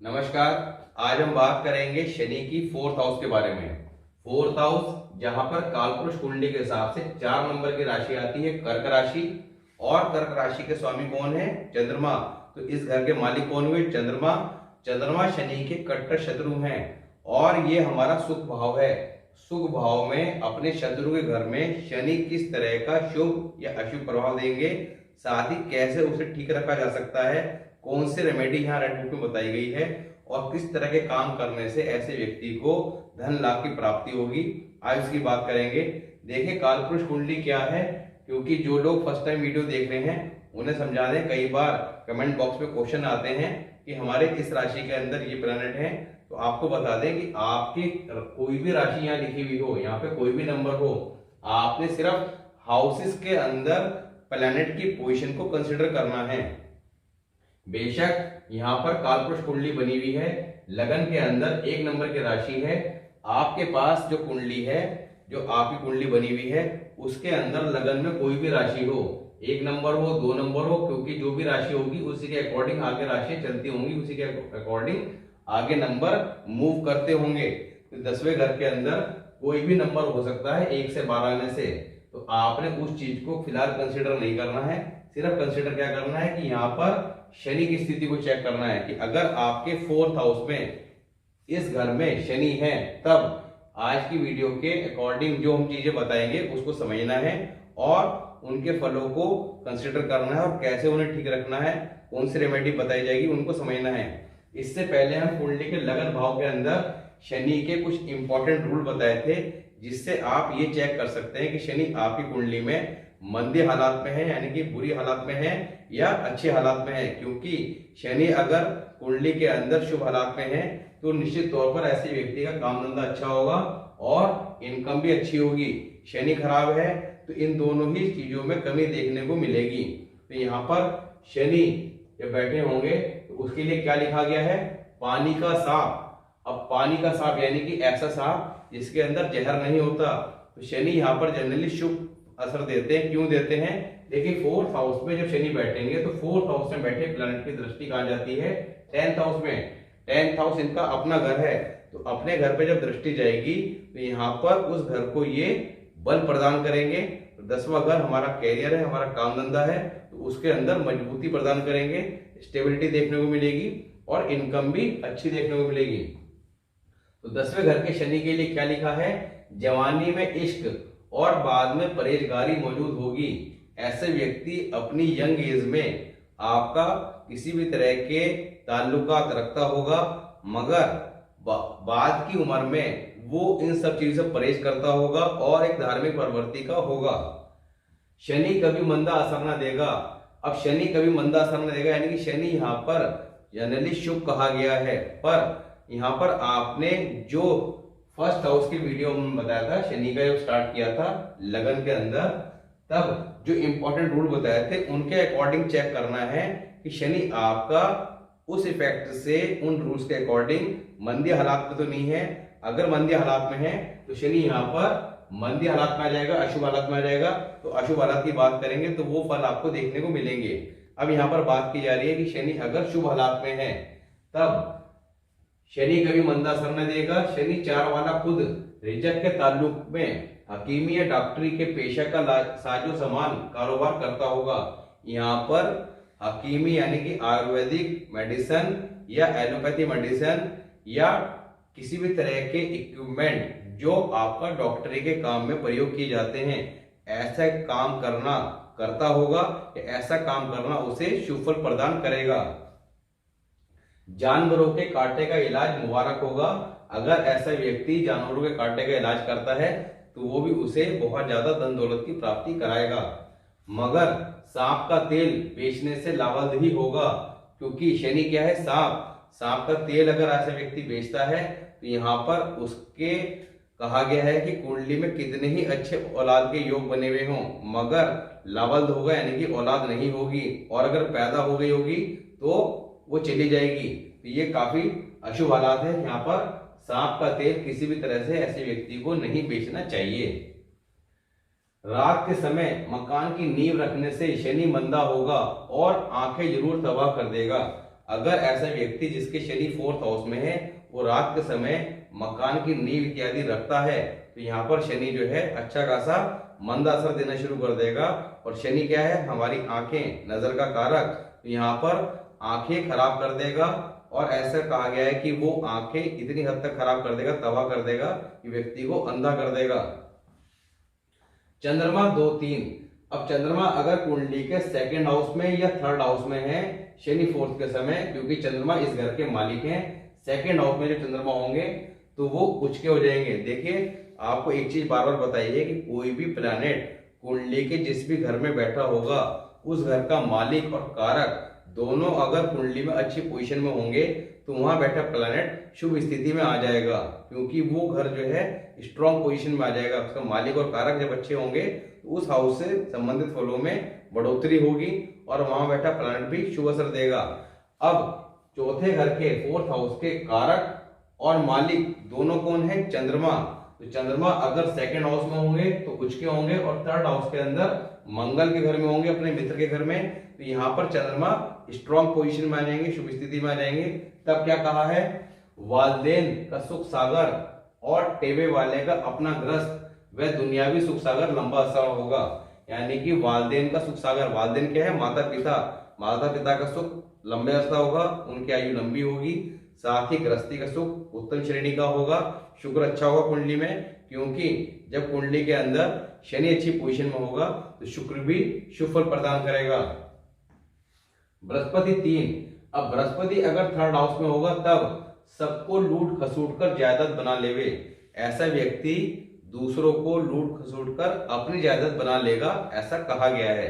नमस्कार। आज हम बात करेंगे शनि की फोर्थ हाउस के बारे में। फोर्थ हाउस जहां पर कालपुरुष कुंडली के हिसाब से 4 नंबर की राशि आती है कर्क राशि, और कर्क राशि के स्वामी कौन है? चंद्रमा। तो इस घर के मालिक कौन हुए? चंद्रमा। चंद्रमा शनि के कट्टर शत्रु हैं और ये हमारा सुख भाव है। सुख भाव में अपने शत्रु के घर में शनि किस तरह का शुभ या अशुभ प्रभाव देंगे, साथ ही कैसे उसे ठीक रखा जा सकता है, कौन से रेमेडी यहाँ रेड बुक में बताई गई है और किस तरह के काम करने से ऐसे व्यक्ति को धन लाभ की प्राप्ति होगी, आज उसकी बात करेंगे। देखिए कालपुरुष कुंडली क्या है, क्योंकि जो लोग फर्स्ट टाइम वीडियो देख रहे हैं उन्हें समझा दें। कई बार कमेंट बॉक्स में क्वेश्चन आते हैं कि हमारे इस राशि के अंदर ये प्लैनेट है, तो आपको बता दें कि आपकी कोई भी राशि यहाँ लिखी हुई हो, यहाँ पे कोई भी नंबर हो, आपने सिर्फ हाउसेस के अंदर प्लैनेट की पोजीशन को कंसिडर करना है। बेशक यहाँ पर कालपुरुष कुंडली बनी हुई है, लगन के अंदर 1 नंबर की राशि है, आपके पास जो कुंडली है, जो आपकी कुंडली बनी हुई है उसके अंदर लगन में कोई भी राशि हो, 1 नंबर हो 2 नंबर हो, क्योंकि जो भी राशि होगी उसी के अकॉर्डिंग आगे राशि चलती होंगी, उसी के अकॉर्डिंग आगे नंबर मूव करते होंगे। तो 10वें घर के अंदर कोई भी नंबर हो सकता है 1 से 12 में से, तो आपने उस चीज को फिलहाल कंसिडर नहीं करना है। सिर्फ कंसिडर क्या करना है कि यहाँ पर शनि की स्थिति को चेक करना है कि अगर आपके 4th हाउस में इस घर में शनि है, तब आज की वीडियो के अकॉर्डिंग जो हम चीजें बताएंगे उसको समझना है और उनके फलों को कंसिडर करना है और कैसे उन्हें ठीक रखना है, कौन सी रेमेडी बताई जाएगी उनको समझना है। इससे पहले हम कुंडली के लगन भाव के अंदर शनि के कुछ इंपॉर्टेंट रूल बताए थे, जिससे आप ये चेक कर सकते हैं कि शनि आपकी कुंडली में मंदी हालात में है, यानी कि बुरी हालात में है या अच्छे हालात में है। क्योंकि शनि अगर कुंडली के अंदर शुभ हालात में है तो निश्चित तौर पर ऐसे व्यक्ति का काम धंधा अच्छा होगा और इनकम भी अच्छी होगी। शनि खराब है तो इन दोनों ही चीजों में कमी देखने को मिलेगी। तो यहाँ पर शनि जब बैठे होंगे तो उसके लिए क्या लिखा गया है? पानी का सांप। अब पानी का सांप यानी कि ऐसा सांप जिसके अंदर जहर नहीं होता। तो शनि यहाँ पर जनरली शुभ असर देते हैं। क्यों देते हैं? देखिए 4th हाउस में जब शनि बैठेंगे तो 4th हाउस में बैठे प्लैनेट की दृष्टि कहाँ जाती है? 10th हाउस में। 10th हाउस इनका अपना घर है, तो अपने घर पे जब दृष्टि जाएगी तो यहाँ पर उस घर को ये बल प्रदान करेंगे। तो 10वां घर हमारा कैरियर है, हमारा काम धंधा है, तो उसके अंदर मजबूती प्रदान करेंगे, स्टेबिलिटी देखने को मिलेगी और इनकम भी अच्छी देखने को मिलेगी। तो 10वें घर के शनि के लिए क्या लिखा है? जवानी में इश्क और बाद में परहेजगारी मौजूद होगी। ऐसे व्यक्ति अपनी यंग एज में आपका किसी भी तरह के ताल्लुकात रखता होगा, मगर बाद की उम्र में वो इन सब चीजों से परहेज करता होगा और एक धार्मिक प्रवृत्ति का होगा। शनि कभी मंदा असर न देगा। अब शनि कभी मंदा असर न देगा यानी कि शनि यहाँ पर जनरली शुभ कहा गया है, पर यहाँ पर आपने जो फर्स्ट हाउस की वीडियो में बताया था, शनि का जब स्टार्ट किया था लगन के अंदर, तब जो इंपॉर्टेंट रूल बताए थे उनके अकॉर्डिंग चेक करना है कि शनि आपका उस इफेक्ट से उन रूल्स के अकॉर्डिंग मंदी हालात में तो नहीं है। अगर मंदी हालात में है तो शनि यहाँ पर मंदी हालात में आ जाएगा, अशुभ हालात में आ जाएगा। तो अशुभ हालात की बात करेंगे तो वो फल आपको देखने को मिलेंगे। अब यहाँ पर बात की जा रही है कि शनि अगर शुभ हालात में है तब शनि कभी मंदा असर न देगा। शनि 4 वाला खुद रिजक के ताल्लुक में हकीमी या डॉक्टरी के पेशा का साजो सामान कारोबार करता होगा। यहाँ पर हकीमी यानी कि आयुर्वेदिक मेडिसिन या एलोपैथी मेडिसिन या किसी भी तरह के इक्विपमेंट जो आपका डॉक्टरी के काम में प्रयोग किए जाते हैं, ऐसा काम करता होगा, ऐसा काम करना उसे शुभ फल प्रदान करेगा। जानवरों के कांटे का इलाज मुबारक होगा। अगर ऐसा व्यक्ति जानवरों के कांटे का इलाज करता है तो वो भी उसे बहुत ज्यादा धन दौलत की प्राप्ति कराएगा। मगर सांप का तेल बेचने से लाभान्वित ही होगा, क्योंकि शनि क्या है? सांप। सांप का तेल अगर ऐसा व्यक्ति बेचता है तो यहाँ पर उसके कहा गया है कि कुंडली में कितने ही अच्छे औलाद के योग बने हुए हों, मगर लाभान्वित होगा यानी कि औलाद नहीं होगी, और अगर पैदा हो गई होगी तो वो चली जाएगी। तो ये काफी अशुभ हालात है। यहाँ पर सांप का तेल किसी भी तरह से ऐसे व्यक्ति को नहीं बेचना चाहिए। रात के समय मकान की नींव रखने से शनि मंदा होगा और आंखें जरूर तबाह कर देगा। अगर ऐसा व्यक्ति जिसके शनि 4th हाउस में है वो रात के समय मकान की नींव इत्यादि रखता है तो यहाँ पर शनि जो है अच्छा खासा मंद असर देना शुरू कर देगा। और शनि क्या है, हमारी आंखें, नजर का कारक, तो यहाँ पर आंखें खराब कर देगा। और ऐसा कहा गया है कि वो आंखें इतनी हद तक खराब कर देगा, तबाह कर देगा कि व्यक्ति को अंधा कर देगा। चंद्रमा 2-3, अब चंद्रमा अगर कुंडली के 2nd हाउस में या 3rd हाउस में है शनि 4th के समय, क्योंकि चंद्रमा इस घर के मालिक हैं, 2nd हाउस में जो चंद्रमा होंगे तो वो उचके हो जाएंगे। देखिए आपको एक चीज बार बार बताइए कि कोई भी प्लैनेट कुंडली के जिस भी घर में बैठा होगा उस घर का मालिक और कारक दोनों अगर कुंडली में अच्छी पोजीशन में होंगे तो वहां बैठा प्लैनेट शुभ स्थिति में आ जाएगा, क्योंकि वो घर जो है स्ट्रॉन्ग पोजीशन में आ जाएगा। उसका मालिक और कारक जब अच्छे होंगे तो उस हाउस से संबंधित फलों में बढ़ोतरी होगी और वहां बैठा प्लैनेट भी शुभ असर देगा। अब चौथे घर के 4th हाउस के कारक और मालिक दोनों कौन है, चंद्रमा। तो चंद्रमा अगर 2nd हाउस में होंगे तो उचके होंगे और 3rd हाउस के अंदर मंगल के घर में होंगे, अपने मित्र के घर में, तो यहाँ पर चंद्रमा स्ट्रॉन्ग पोजीशन में आ जाएंगे, शुभ स्थिति में आ जाएंगे। तब क्या कहा है, वालदेन का सुख सागर और टेबे वाले का अपना ग्रस्त वह दुनियावी सुख सागर लंबा असर होगा। यानी कि वालदेन का सुख सागर, वालदेन क्या है, माता पिता, माता पिता का सुख लंबे अरसा होगा, उनकी आयु लंबी होगी। साथ ही गृहस्थी का सुख उत्तम श्रेणी का होगा। शुक्र अच्छा होगा कुंडली में, क्योंकि जब कुंडली के अंदर शनि अच्छी पोजीशन में होगा तो शुक्र भी शुभ फल प्रदान करेगा। बृहस्पति 3, अब बृहस्पति अगर 3rd हाउस में होगा तब सबको लूट खसूट कर जायदाद बना लेवे। ऐसा व्यक्ति दूसरों को लूट खसूट कर अपनी जायदाद बना लेगा, ऐसा कहा गया है।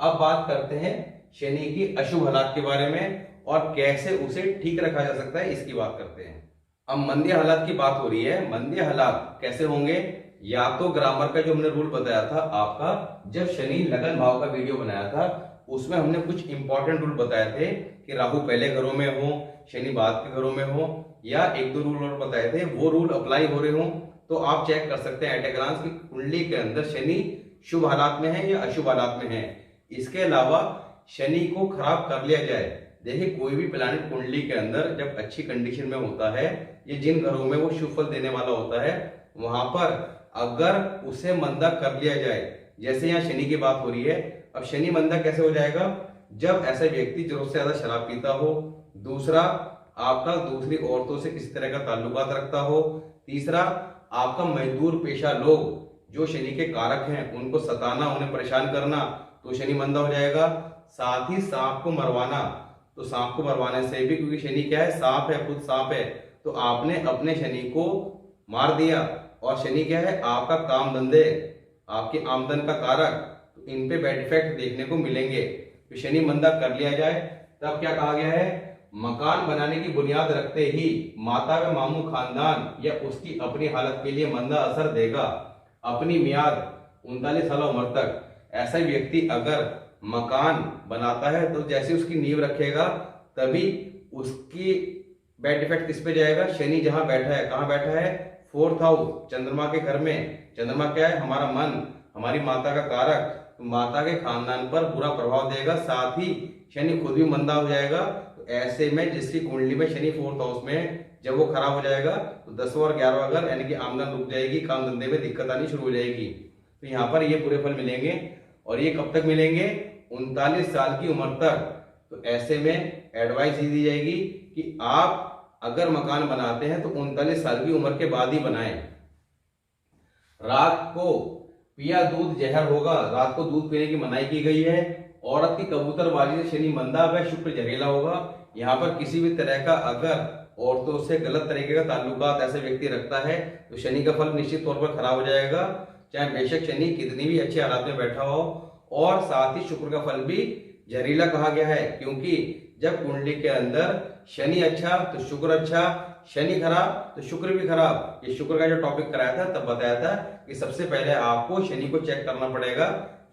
अब बात करते हैं शनि की अशुभ हालात के बारे में और कैसे उसे ठीक रखा जा सकता है, इसकी बात करते हैं। अब मंदी हालात की बात हो रही है। मंदी हालात कैसे होंगे, या तो ग्रामर का जो हमने रूल बताया था आपका, जब शनि लगन भाव का वीडियो बनाया था उसमें हमने कुछ इंपॉर्टेंट रूल बताए थे कि राहु पहले घरों में हो, शनि बाद के घरों में हो, या 1-2 रूल और बताए थे, वो रूल अप्लाई हो रहे हो तो आप चेक कर सकते हैं एट ए ग्लांस कि कुंडली के अंदर शनि शुभ हालात में है या अशुभ हालात में है। इसके अलावा शनि को खराब कर लिया जाए, देखिए कोई भी प्लैनेट कुंडली के अंदर जब अच्छी कंडीशन में होता है, ये जिन घरों में वो शुभ फल देने वाला होता है, वहां पर अगर उसे मंदा कर लिया जाए, जैसे यहाँ शनि की बात हो रही है। अब शनि मंदा कैसे हो जाएगा, जब ऐसा व्यक्ति जरूरत से ज्यादा शराब पीता हो, दूसरा आपका दूसरी औरतों से किसी तरह का ताल्लुकात रखता हो, तीसरा आपका मजदूर पेशा लोग जो शनि के कारक हैं उनको सताना, उन्हें परेशान करना, तो शनि मंदा हो जाएगा। साथ ही सांप को मरवाना, तो सांप को मरवाने से भी, क्योंकि शनि क्या है, सांप है, खुद सांप है, तो आपने अपने शनि को मार दिया। और शनि क्या है, आपका काम धंधे, आपकी आमदन का कारक, तो इन पे बैड इफेक्ट देखने को मिलेंगे। तो शनि मंदा कर लिया जाए तब क्या कहा गया है, मकान बनाने की बुनियाद रखते ही माता व मामू खानदान या उसकी अपनी हालत के लिए मंदा असर देगा। अपनी मियाद 39 साल उम्र तक ऐसा व्यक्ति अगर मकान बनाता है तो जैसे उसकी नींव रखेगा तभी उसकी बैड इफेक्ट किस पे जाएगा, शनि जहां बैठा है, कहां बैठा है, 4th हाउस, चंद्रमा के घर में। चंद्रमा क्या है, हमारा मन, हमारी माता का कारक, तो माता के खानदान पर बुरा प्रभाव देगा। साथ ही शनि खुद भी मंदा हो जाएगा। तो ऐसे में जिसकी कुंडली में शनि 4th हाउस में जब वो खराब हो जाएगा तो 10वां और 11वां घर यानी कि आमदन रुक जाएगी, काम धंधे में दिक्कत आनी शुरू हो जाएगी। तो यहाँ पर ये पूरे फल मिलेंगे। और ये कब तक मिलेंगे, 39 साल की उम्र तक। तो ऐसे में एडवाइस दी जाएगी कि आप अगर मकान बनाते हैं तो 39 साल की उम्र के बाद ही बनाएं। रात को पिया दूध जहर होगा, रात को दूध पीने की मनाही की गई है। औरत की कबूतरबाजी से शनि मंदा व शुक्र जहरीला होगा। यहाँ पर किसी भी तरह का अगर औरतों से गलत तरीके का ताल्लुकात ऐसे व्यक्ति रखता है तो शनि का फल निश्चित तौर पर खराब हो जाएगा, चाहे बेशक शनि कितनी भी अच्छी हालात में बैठा हो। और साथ ही शुक्र का फल भी जहरीला कहा गया है, क्योंकि जब कुंडली के अंदर शनि अच्छा तो शुक्र अच्छा, शनि खराब तो शुक्र भी खराब। ये शुक्र का जो टॉपिक कराया था तब बताया था कि सबसे पहले आपको शनि को चेक करना पड़ेगा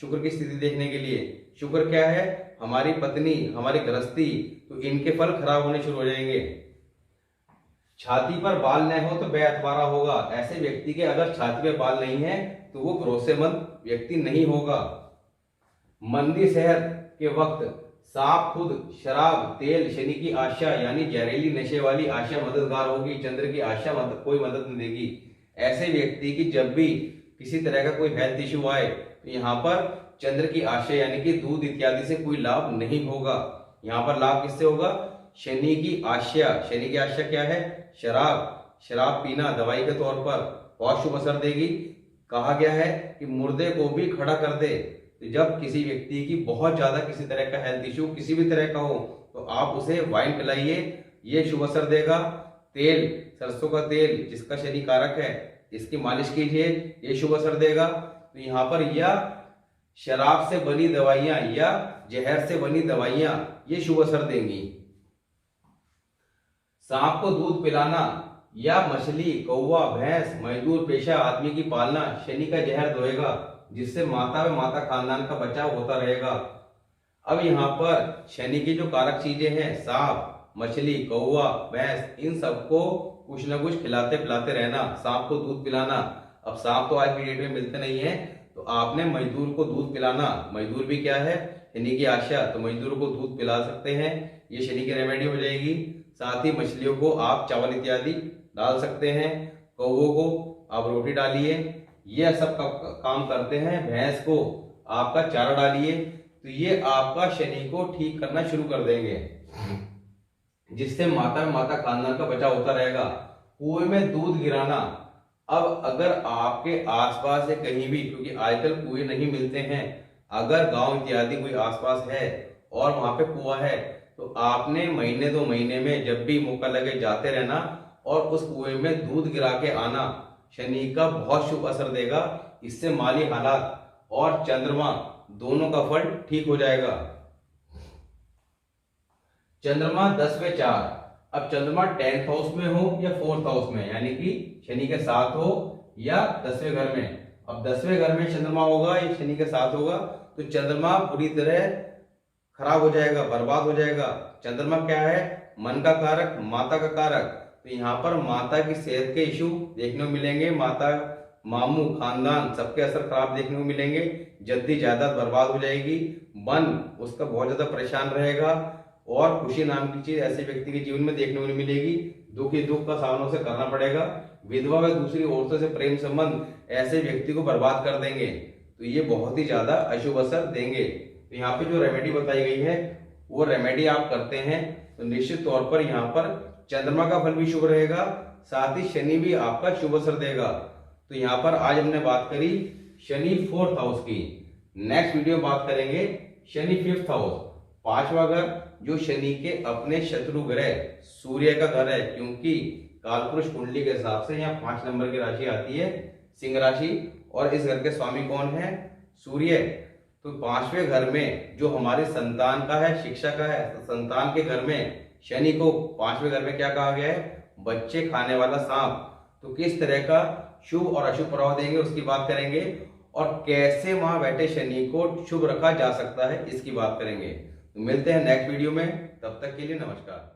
शुक्र की स्थिति देखने के लिए। शुक्र क्या है, हमारी पत्नी, हमारी गृहस्थी, तो इनके फल खराब होने शुरू हो जाएंगे। छाती पर बाल न हो तो बेअतवारा होगा। ऐसे व्यक्ति के अगर छाती पे बाल नहीं है तो वो भरोसेमंद व्यक्ति नहीं होगा। मंदी सेहत के वक्त सांप खुद शराब, तेल, शनि की आशा यानी जहरीली नशे वाली आशा मददगार होगी। चंद्र की आशा कोई मदद नहीं देगी। ऐसे व्यक्ति की जब भी किसी तरह का कोई हेल्थ इश्यू आए तो यहाँ पर चंद्र की आशा यानी कि दूध इत्यादि से कोई लाभ नहीं होगा। यहाँ पर लाभ किससे होगा? शनि की आशा। शनि की आशा क्या है? शराब पीना दवाई के तौर पर बहुत शुभ असर देगी। कहा गया है कि मुर्दे को भी खड़ा कर दे। तो जब किसी व्यक्ति की बहुत ज्यादा किसी तरह का हेल्थ इश्यू किसी भी तरह का हो तो आप उसे वाइन पिलाइए, ये शुभ असर देगा। तेल, सरसों का तेल जिसका शनि कारक है, इसकी मालिश कीजिए, ये शुभ असर देगा। तो यहाँ पर या शराब से बनी दवाइयां या जहर से बनी दवाइयां ये शुभ असर देंगी। सांप को दूध पिलाना या मछली, कौवा, भैंस, मजदूर पेशा आदमी की पालना शनि का जहर धोएगा, जिससे माता व माता खानदान का बचाव होता रहेगा। अब यहाँ पर शनि की जो कारक चीजें हैं, सांप, मछली, कौवा, भैंस, इन सबको कुछ ना कुछ खिलाते पिलाते रहना। सांप को दूध पिलाना, अब सांप तो आज की डेट में मिलते नहीं है, तो आपने मजदूर को दूध पिलाना। मजदूर भी क्या है? शनि की आशा, तो मजदूर को दूध पिला सकते हैं, ये शनि की रेमेडी हो जाएगी। साथ ही मछलियों को आप चावल इत्यादि डाल सकते हैं, कौवों को आप रोटी डालिए, ये सब काम करते हैं। भैंस को आपका चारा डालिए, तो ये आपका शनि को ठीक करना शुरू कर देंगे, जिससे माता खानदान का बचाव होता रहेगा। कुएं में दूध गिराना, अब अगर आपके आसपास है कहीं भी, क्योंकि आजकल कुएं नहीं मिलते हैं, अगर गांव इत्यादि कोई आसपास है और वहां पे कुआं है तो आपने महीने 2 महीने में जब भी मौका लगे जाते रहना और उस कुएं में दूध गिरा के आना। शनि का बहुत शुभ असर देगा, इससे माली हालात और चंद्रमा दोनों का फल ठीक हो जाएगा। चंद्रमा 10वें 4, अब चंद्रमा 10th हाउस में हो या 4th हाउस में, यानी कि शनि के साथ हो या 10वें घर में। अब 10वें घर में चंद्रमा होगा या शनि के साथ होगा तो चंद्रमा पूरी तरह खराब हो जाएगा, बर्बाद हो जाएगा। चंद्रमा क्या है? मन का कारक, माता का कारक। तो यहाँ पर माता की सेहत के इश्यू देखने को मिलेंगे, माता, मामू, खानदान सबके असर खराब देखने को मिलेंगे। जल्दी जायदाद बर्बाद हो जाएगी, मन उसका बहुत ज्यादा परेशान रहेगा और खुशी नाम की चीज ऐसे व्यक्ति के जीवन में देखने को नहीं मिलेगी। दुख ही दुख का सामना उसे करना पड़ेगा। विधवा व दूसरी औरतों से प्रेम संबंध ऐसे व्यक्ति को बर्बाद कर देंगे, तो ये बहुत ही ज्यादा अशुभ असर देंगे। तो यहाँ पे जो रेमेडी बताई गई है वो रेमेडी आप करते हैं तो निश्चित तौर पर यहाँ पर चंद्रमा का फल भी शुभ रहेगा, साथ ही शनि भी आपका शुभ असर देगा। तो यहाँ पर आज हमने बात करी शनि 4th हाउस की। नेक्स्ट वीडियो बात करेंगे शनि 5th हाउस, 5वां घर, जो शनि के अपने शत्रु ग्रह सूर्य का घर है, क्योंकि कालपुरुष कुंडली के हिसाब से यहाँ 5 नंबर की राशि आती है सिंह राशि, और इस घर के स्वामी कौन है? सूर्य। तो 5वें घर में जो हमारे संतान का है, शिक्षा का है, तो संतान के घर में शनि को 5वें घर में क्या कहा गया है? बच्चे खाने वाला सांप। तो किस तरह का शुभ और अशुभ प्रभाव देंगे उसकी बात करेंगे, और कैसे वहां बैठे शनि को शुभ रखा जा सकता है इसकी बात करेंगे। तो मिलते हैं नेक्स्ट वीडियो में, तब तक के लिए नमस्कार।